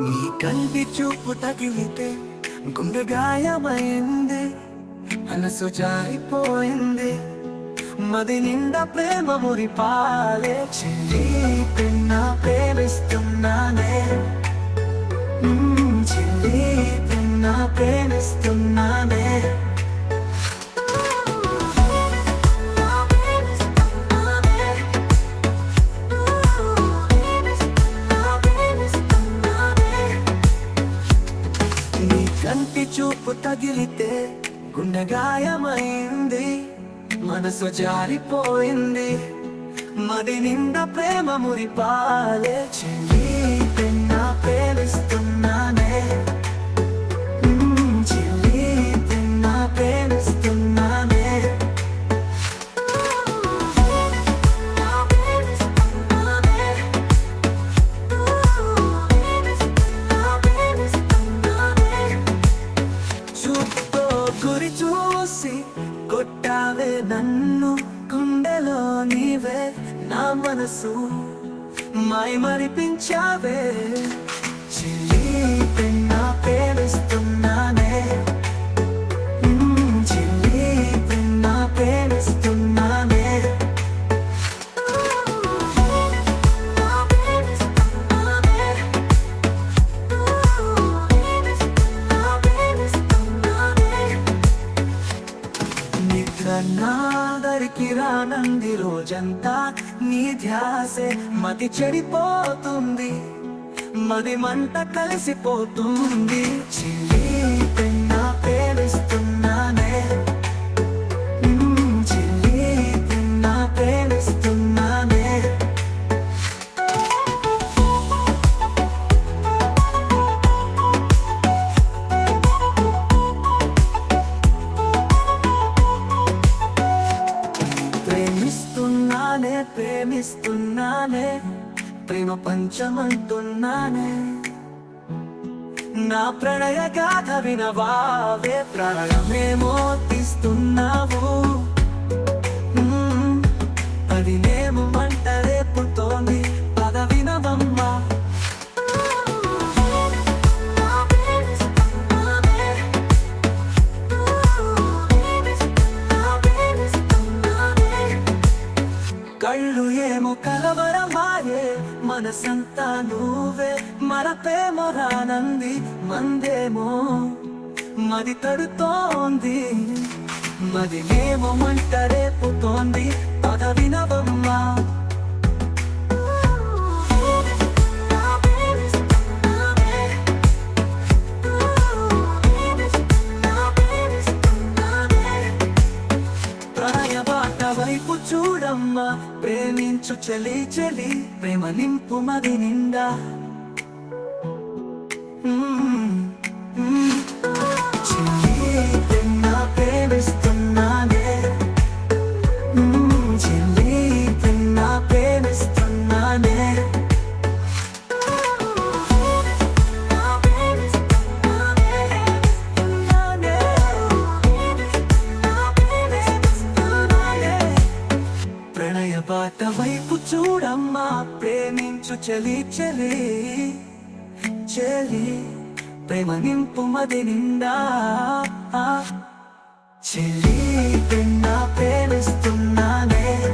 నీ కంటి చూపు తగిలితే గుండె గాయమైంది, మనసు జారిపోయింది, మది నిండా ప్రేమ మురిపాలే. చెల్లి పిన్న ప్రేమిస్తున్నానే, చెల్లి పిన్న ప్రేమిస్తున్నానే. కంటి చూపు తగిలితే గుండె గాయమైంది, మనసు జారిపోయింది, మది నిండా ప్రేమ మురిపాలే. చెల్లి పిన్న ప్రేమిస్తున్నానే, చెల్లి పిన్న ప్రేమిస్తున్నానే. గురి చూసి కొట్టావే నన్ను, గుండెలో నీవే నా మనసు మరిపించావే. చెల్లి పిన్న ప్రేమిస్తున్నానే, చెల్లి పిన్న ప్రేమిస్తున్నానే. నాదరికి రానంది రోజంతా నీ ధ్యాసే, మతి చెడిపోతుంది, మది మంట కలిసిపోతుంది. చెల్లి పిన్న ప్రేమిస్తున్నానే, చెల్లి పిన్న ప్రేమిస్తున్నానే. ప్రేమిస్తున్నానే, ప్రేమ పంచమంటున్నానే. నా ప్రణయ గాథ వినవావే, ప్రాణమేమో తీస్తున్నావు. అది నేము మంట రేపుతోంది, పద వినవమ్మా. కళ్ళు ఏమో కలవరమాయే, మనసంతా నువ్వే, మరపేమో రానంది, మందేమో మది తడుతోంది, మదినేమో మంట రేపుతోంది, పద వినవమ్మా. వైపు చూడమ్మా, ప్రేమించు చలి చలి, ప్రేమ నింపు మది నిండా. చెల్లి పిన్న ప్రేమిస్తున్నానే, చెల్లి పిన్న ప్రేమిస్తున్నానే. బాట వైపు చూడమ్మా, ప్రేమించు చలి చలి చలి, ప్రేమ నింపు మది నిండా. చెల్లి పిన్న ప్రేమిస్తూ